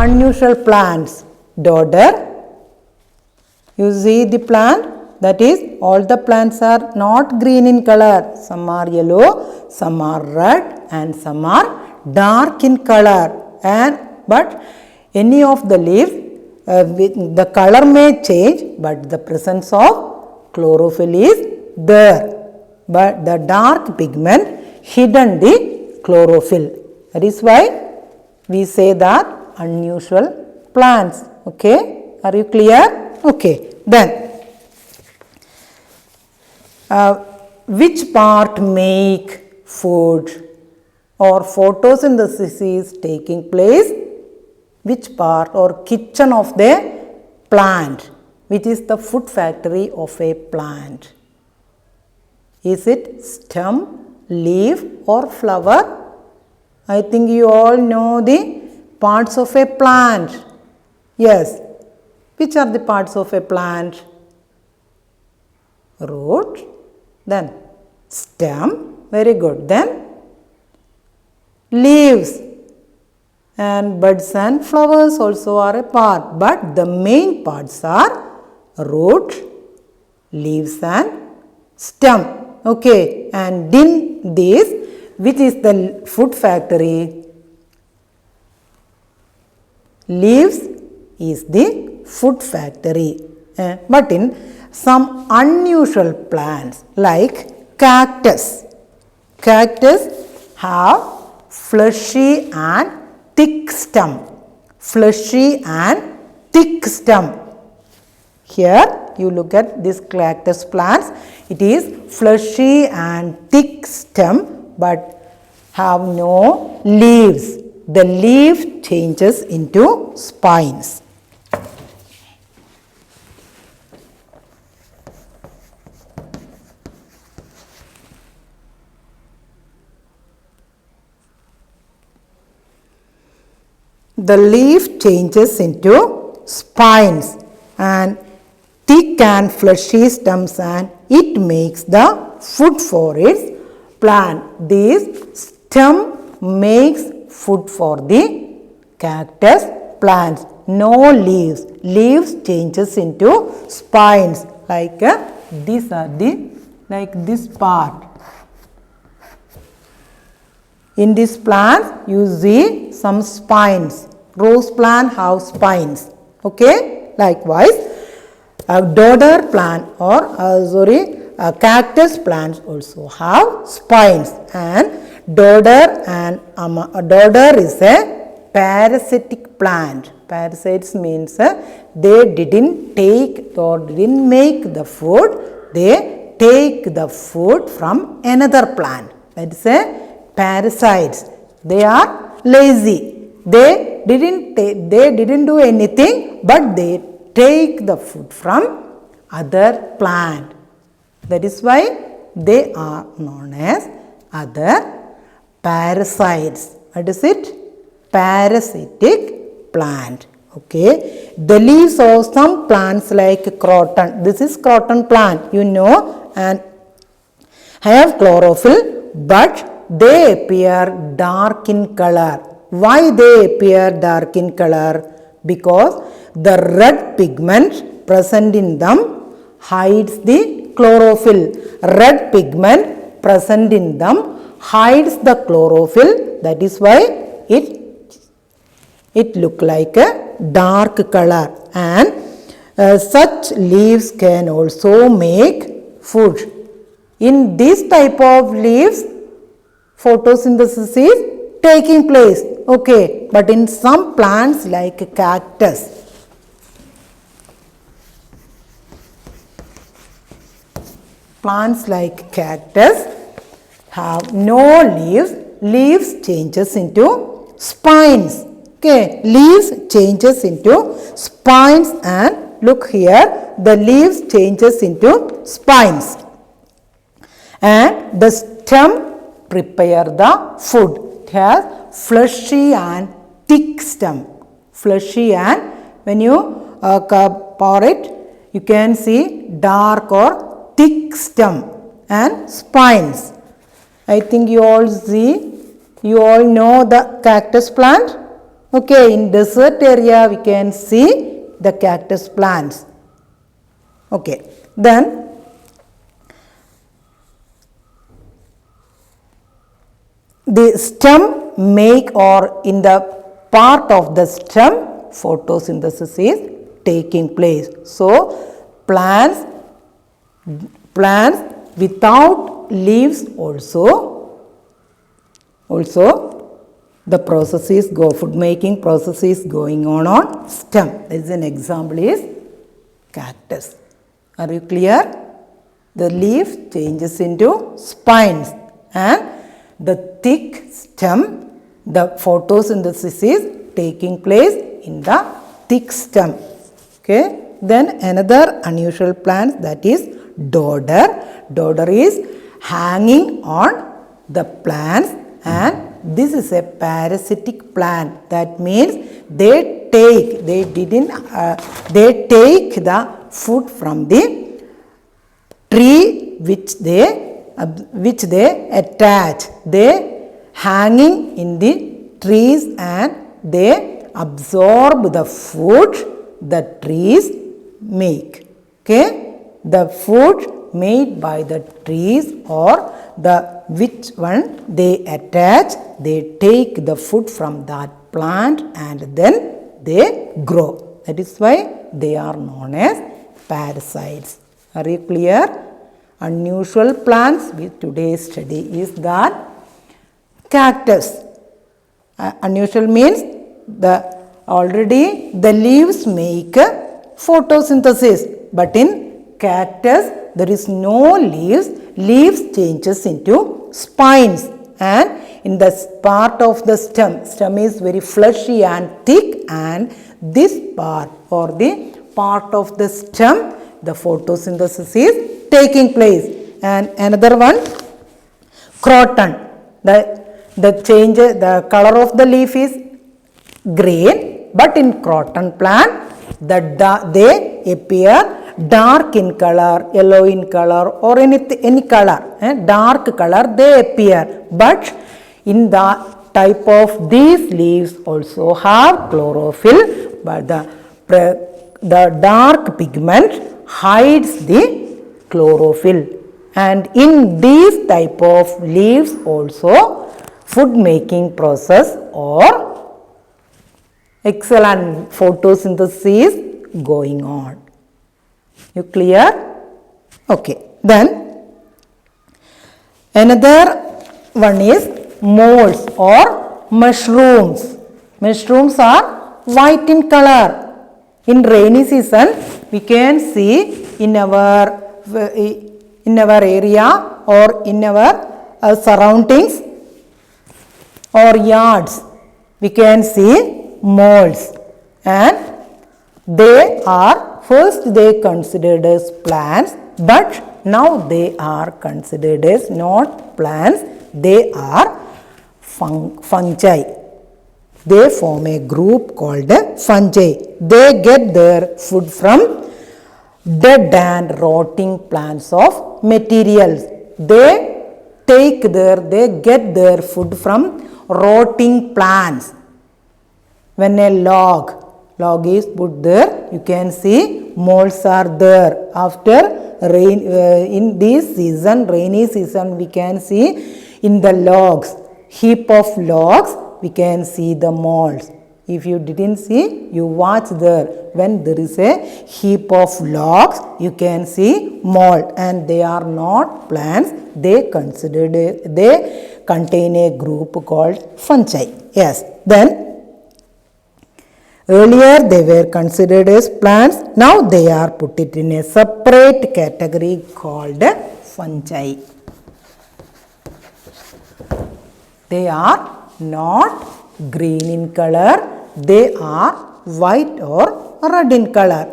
unusual plants. Dodder. You see the plant, that is all the plants are not green in color. Some are yellow, some are red and some are dark in color. But any of the leaves, the color may change, but the presence of chlorophyll is there. But the dark pigment hidden the chlorophyll. That is why we say that unusual plants. Okay, are you clear? Okay, then which part make food or photosynthesis is taking place? Which part or kitchen of the plant? Which is the food factory of a plant? Is it stem, leaf or flower? I think you all know the parts of a plant. Yes. Which are the parts of a plant? Root, then stem, very good, then leaves, and buds and flowers also are a part, but the main parts are root, leaves and stem. Okay, and in this, which is the food factory? Leaves is the food factory. But in some unusual plants like cactus, cactus have fleshy and thick stem. Fleshy and thick stem. Here you look at this cactus plants. It is fleshy and thick stem but have no leaves. The leaf changes into spines. The leaf changes into spines and thick and fleshy stems, and it makes the food for its plant. This stem makes food for the cactus plants. No leaves. Leaves changes into spines like these are the this part. In this plant you see some spines. Rose plant have spines. Okay. Likewise, a dodder plant or cactus plants also have spines, and dodder is a parasitic plant. Parasites means they didn't take or didn't make the food, they take the food from another plant. That is a parasites. They are lazy. They didn't do anything, but they take the food from other plant. That is why they are known as other parasites. What is it? Parasitic plant. Okay. The leaves of some plants like croton. This is croton plant, you know, and have chlorophyll, but they appear dark in color. Why they appear dark in color? Because the red pigment present in them hides the chlorophyll. Red pigment present in them hides the chlorophyll. That is why it look like a dark color, and such leaves can also make food. In this type of leaves, photosynthesis is taking place. Okay, but in some plants like cactus, have no leaves. Leaves changes into spines. Okay, leaves changes into spines, and look here, the leaves changes into spines, and the stem prepare the food. It has fleshy and thick stem. Fleshy, and when you pour it, you can see dark or thick stem and spines. I think you all know the cactus plant. Okay, in desert area we can see the cactus plants. Okay, then the stem make, or in the part of the stem, photosynthesis is taking place. So, plants without leaves also the process is food making process is going on stem. This is an example is cactus. Are you clear? The leaf changes into spines and the thick stem, the photosynthesis is taking place in the thick stem. Okay. Then another unusual plant, that is dodder. Dodder is hanging on the plants, and this is a parasitic plant. That means they take the food from the tree which they attach. They hanging in the trees and they absorb the food the trees make. Okay, the food made by the trees, or the which one they attach, they take the food from that plant and then they grow. That is why they are known as parasites. Are you clear? Unusual plants with today's study is that cactus. Unusual means already the leaves make photosynthesis, but in cactus there is no leaves. Leaves changes into spines, and in the part of the stem is very fleshy and thick, and this part or the part of the stem, the photosynthesis is taking place. And another one, croton. The color of the leaf is green, but in croton plant they appear dark in color, yellow in color, or any color, dark color they appear. But in the type of these leaves also have chlorophyll, but the dark pigment hides the chlorophyll. And in these type of leaves also food making process or excellent photosynthesis is going on. You clear? Okay. Then another one is molds or mushrooms. Mushrooms are white in color. In rainy season, we can see in our area or in our surroundings or yards, we can see molds, and they are first they considered as plants, but now they are considered as not plants, they are fungi. They form a group called fungi. They get their food from dead and rotting plants of materials. They get their food from rotting plants. When a log is put there, you can see molds are there. After rain, in this season, rainy season, we can see in the logs, heap of logs, we can see the molds. If you didn't see, you watch there. When there is a heap of logs, you can see mold, and they are not plants. They contain a group called fungi. Yes. Then earlier they were considered as plants. Now they are put it in a separate category called fungi. They are not green in color. They are white or red in color.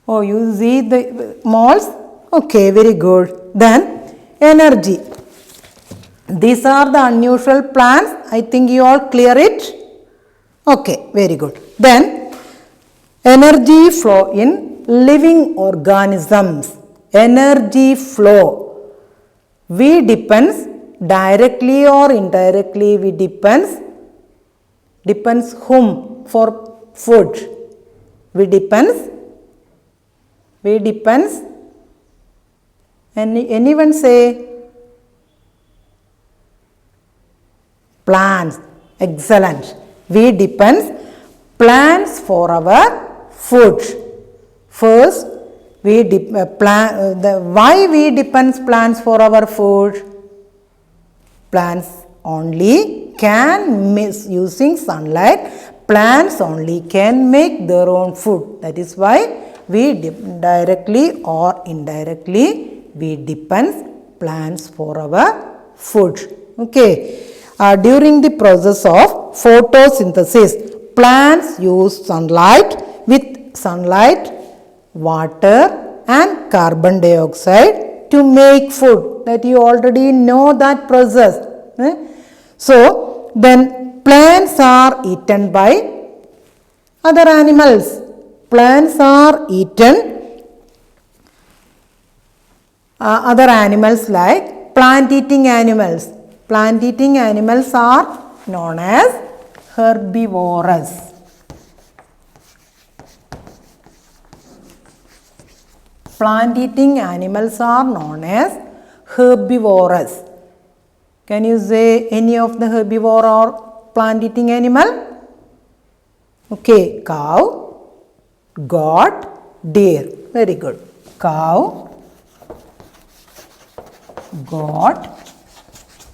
Oh, you see the molds? Okay, very good. Then energy. These are the unusual plants. I think you all clear it. Okay, very good. Then energy flow in living organisms. Energy flow. We depends directly or indirectly, we depends depends whom for food? We depends. Anyone say? Plants. Excellent. We depends plants for our food. First, why we depends plants for our food? Plants only can using sunlight. Plants only can make their own food. That is why we directly or indirectly we depends plants for our food. Okay. During the process of photosynthesis, plants use sunlight. With sunlight, water and carbon dioxide to make food. That you already know that process. So, then plants are eaten by other animals. Plants are eaten other animals like plant-eating animals. Plant-eating animals are known as herbivorous. Plant-eating animals are known as herbivorous. Can you say any of the herbivore or plant-eating animal? Okay, cow, goat, deer. Very good. Cow, goat,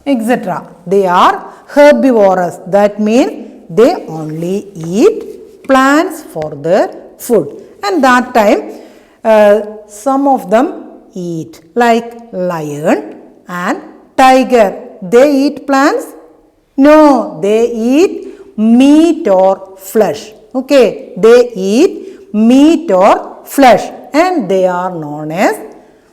etc. They are herbivorous. That means they only eat plants for their food. And that time, some of them eat like lion and tiger. They eat plants? No, they eat meat or flesh. Okay, they eat meat or flesh and they are known as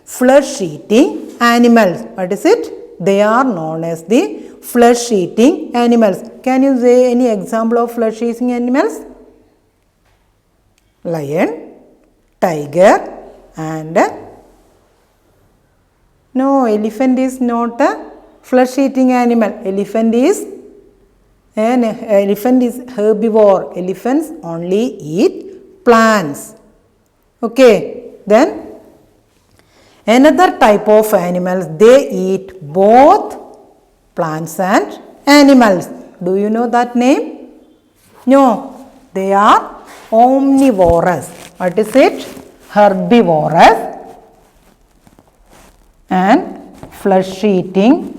flesh-eating animals. What is it? They are known as the flesh-eating animals. Can you say any example of flesh-eating animals? Lion, tiger and no, elephant is not a flesh-eating animal. Elephant is herbivore. Elephants only eat plants. Okay, then another type of animals, they eat both plants and animals. Do you know that name? No, they are omnivorous. What is it? Herbivorous and flesh-eating.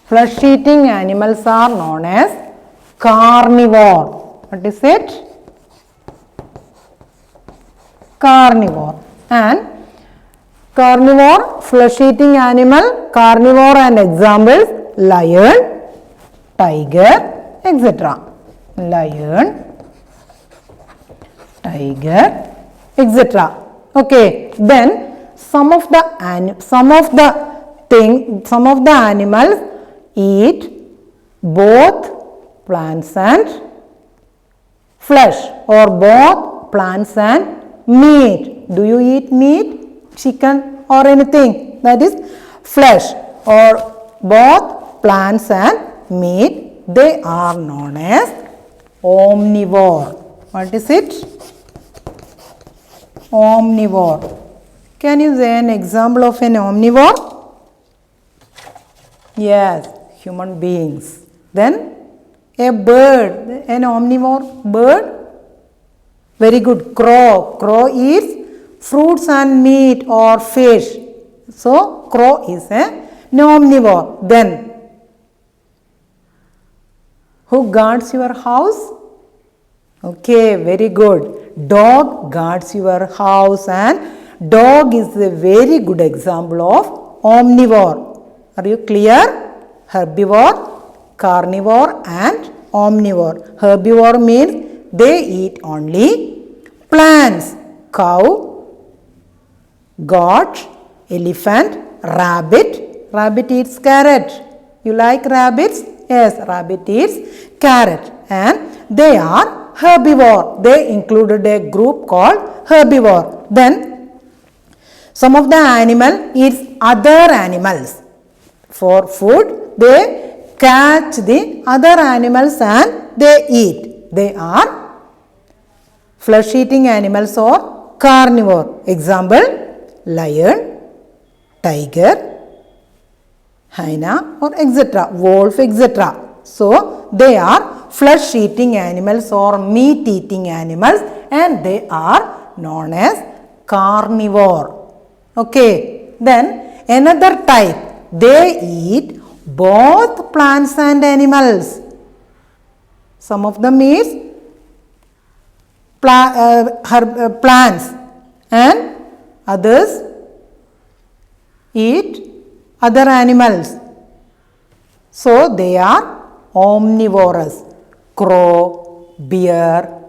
Flesh-eating animals are known as carnivore. What is it? Carnivore. And carnivore, flesh-eating animal, carnivore and examples, lion, tiger, etc. Lion, tiger, etc. Okay, then some of the animals eat both plants and flesh or both plants and meat. Do you eat meat, chicken or anything? That is flesh or both plants and meat. They are known as omnivore. What is it? Omnivore. Can you say an example of an omnivore? Yes, human beings. Then a bird, an omnivore bird. Very good. Crow. Crow eats fruits and meat or fish. So, crow is an omnivore. Then, who guards your house? Okay, very good. Dog guards your house and dog is a very good example of omnivore. Are you clear? Herbivore, carnivore and omnivore. Herbivore means they eat only plants. Cow, goat, elephant, rabbit. Rabbit eats carrot. You like rabbits? Yes, rabbit eats carrot. And they are herbivore. They included a group called herbivore. Then Some of the animal eats other animals. For food, they catch the other animals and they eat. They are flesh-eating animals or carnivore. Example, lion, tiger, hyena or etc. Wolf, etc. So, they are flesh-eating animals or meat-eating animals and they are known as carnivore. Okay. Then, another type, they eat both plants and animals. Some of them eat plants and others eat other animals. So, they are omnivorous. Crow, bear,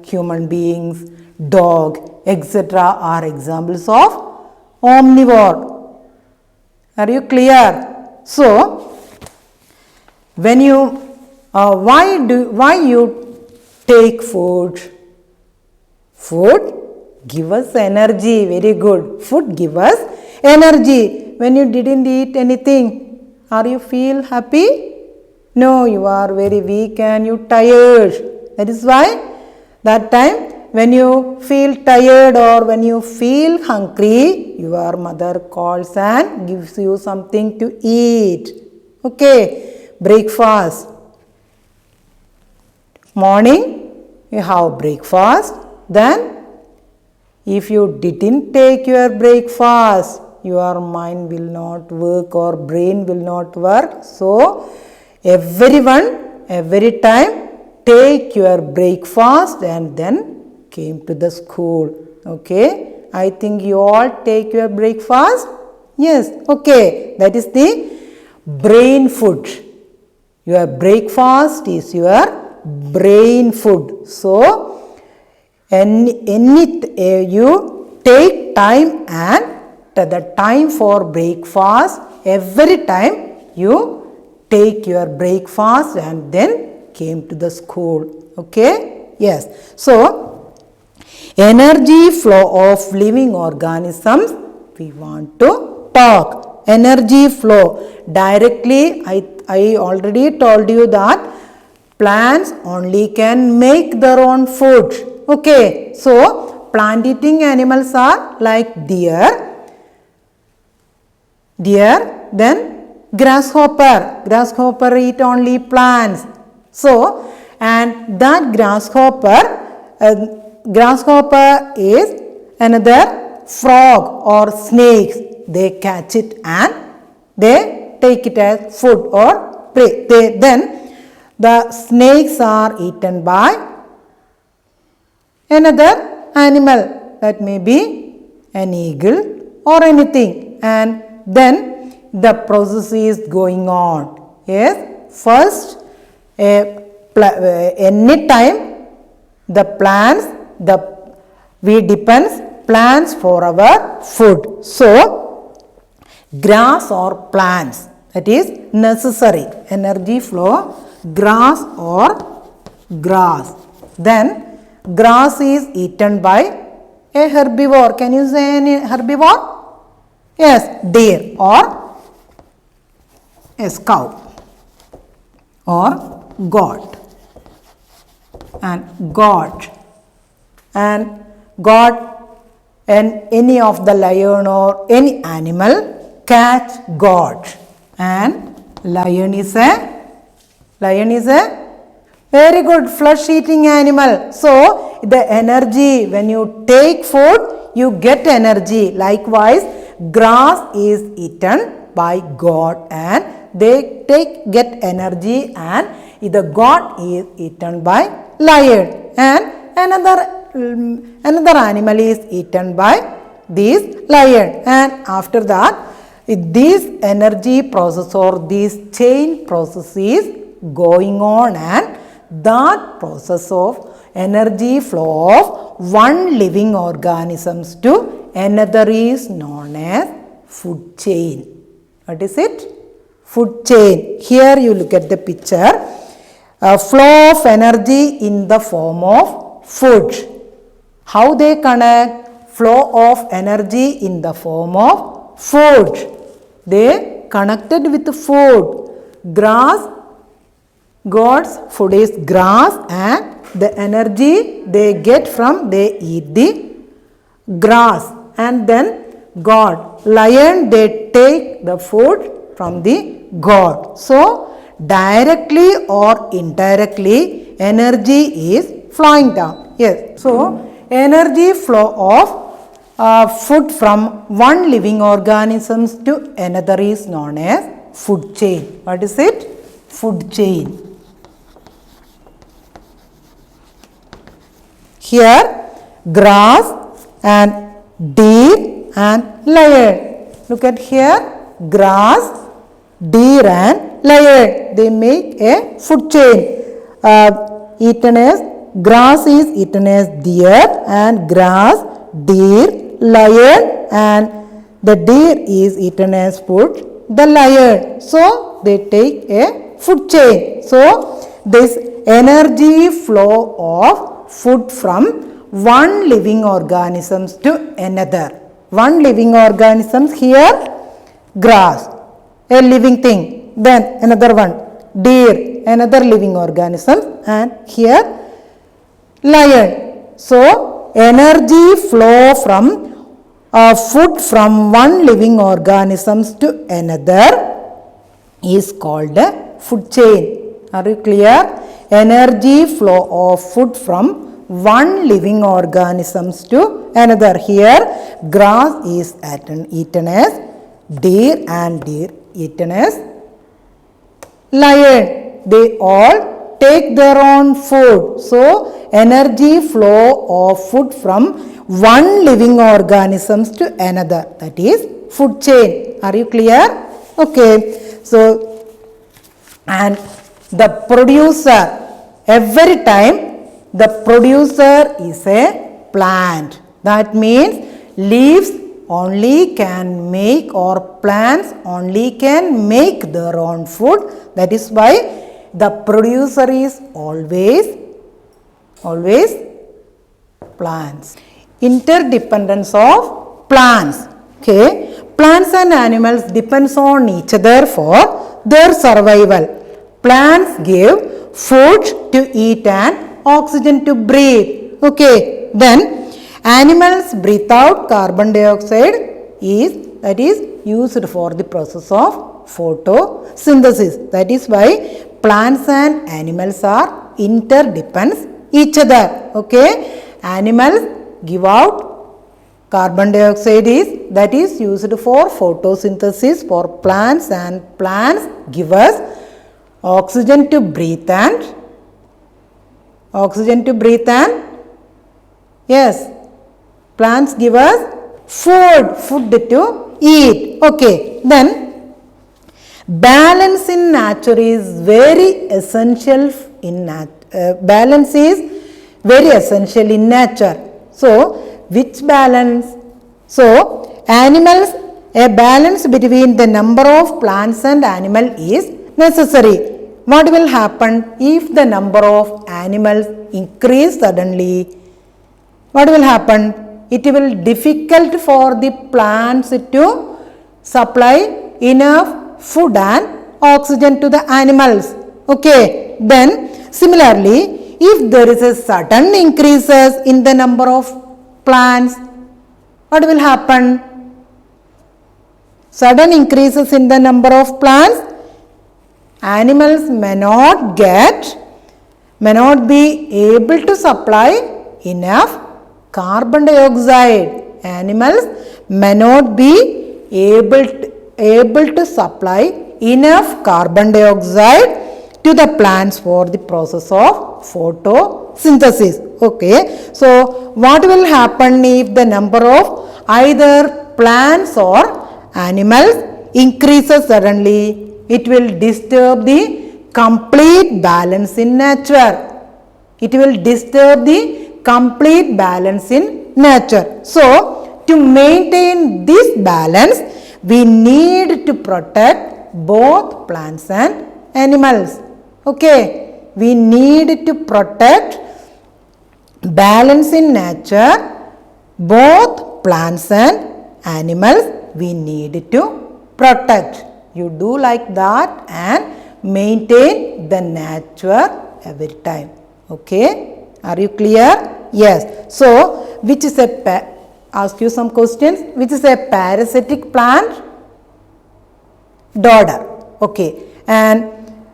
human beings, dog, etc. are examples of omnivore. Are you clear? So, when you why you take food? Food give us energy. Very good. Food give us energy. When you didn't eat anything, are you feel happy? No, you are very weak and you tired. That is why that time when you feel tired or when you feel hungry, your mother calls and gives you something to eat. Okay, breakfast. Morning, you have breakfast. Then, if you didn't take your breakfast, your mind will not work or brain will not work. So, everyone, every time, take your breakfast and then came to the school. Okay. I think you all take your breakfast. Yes. Okay. That is the brain food. Your breakfast is your brain food. So, you take time and the time for breakfast, every time you take your breakfast and then came to the school. Okay? Yes. So, energy flow of living organisms, we want to talk. Energy flow. Directly, I already told you that plants only can make their own food. Okay. So, plant eating animals are like deer, then grasshopper. Grasshopper eat only plants. So, and that grasshopper is another frog or snakes. They catch it and they take it as food or prey. Then the snakes are eaten by another animal, that may be an eagle or anything, and then the process is going on. Yes, first any time the plants, we depends plants for our food. So, grass or plants, that is necessary. Energy flow, grass or grass. Then grass is eaten by a herbivore. Can you say any herbivore? Yes, deer or yes, cow or goat and goat and any of the lion or any animal catch goat, and lion is a very good flesh eating animal. So, the energy, when you take food, you get energy. Likewise, grass is eaten by goat and they get energy, and the goat is eaten by lion, and another animal is eaten by this lion, and after that this energy process or this chain process is going on, and that process of energy flow of one living organisms to another is known as food chain. What is it? Food chain. Here you look at the picture. A flow of energy in the form of food. How they connect? flow of energy in the form of food. They connected with food. Grass, God's food is grass, and the energy they get from they eat the grass, and then God, lion, they take the food from the God. So directly or indirectly energy is flowing down. Yes. So energy flow of food from one living organisms to another is known as food chain. What is it? Food chain. Here grass and deer and lion. Look at here, grass, deer and lion. They make a food chain. Eaten as grass is eaten as deer, and grass, deer, lion, and the deer is eaten as food, the lion. So they take a food chain. So this energy flow of food from one living organisms to another. One living organisms, here grass, a living thing, then another one deer, another living organism, and here lion. So energy flow from food from one living organisms to another is called a food chain. Are you clear? Energy flow of food from one living organisms to another. Here grass is eaten as deer, and deer eaten as lion. They all take their own food. So energy flow of food from one living organisms to another, that is food chain. Are you clear? Okay. So and the producer, every time the producer is a plant. That means leaves only can make, or plants only can make their own food. That is why the producer is always plants. Interdependence of plants. Okay. Plants and animals depends on each other for their survival. Plants give food to eat and oxygen to breathe. Okay. Then animals breathe out carbon dioxide that is used for the process of photosynthesis. That is why plants and animals are interdependent each other. Okay. Animals give out carbon dioxide that is used for photosynthesis for plants, and plants give us oxygen to breathe and yes, plants give us food to eat. Okay. Then balance in nature is very essential in balance is very essential in nature. So which balance? So animals, a balance between the number of plants and animal is necessary. What will happen if the number of animals increase suddenly? What will happen? It will be difficult for the plants to supply enough food and oxygen to the animals. Okay. Then similarly, if there is a sudden increases in the number of plants, what will happen? Sudden increases in the number of plants, animals may not be able to supply enough carbon dioxide. Animals may not be able to supply enough carbon dioxide to the plants for the process of photosynthesis. Okay. So what will happen if the number of either plants or animals increases suddenly? It will disturb the complete balance in nature. It will disturb the complete balance in nature. So to maintain this balance, we need to protect both plants and animals. Okay. We need to protect balance in nature, both plants and animals we need to protect. You do like that and maintain the nature every time. Okay, are you clear? Yes. So, which is ask you some questions. Which is a parasitic plant? Dodder. Okay, and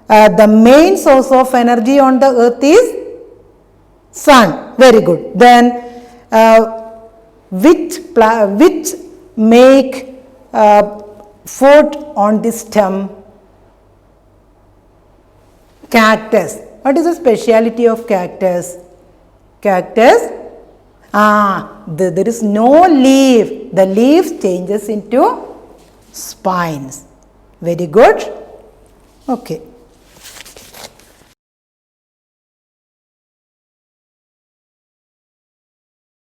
the main source of energy on the earth is sun. Very good. Then which make food on the stem? Cactus. What is the speciality of cactus? Cactus, there is no leaf. The leaf changes into spines. Very good. Okay.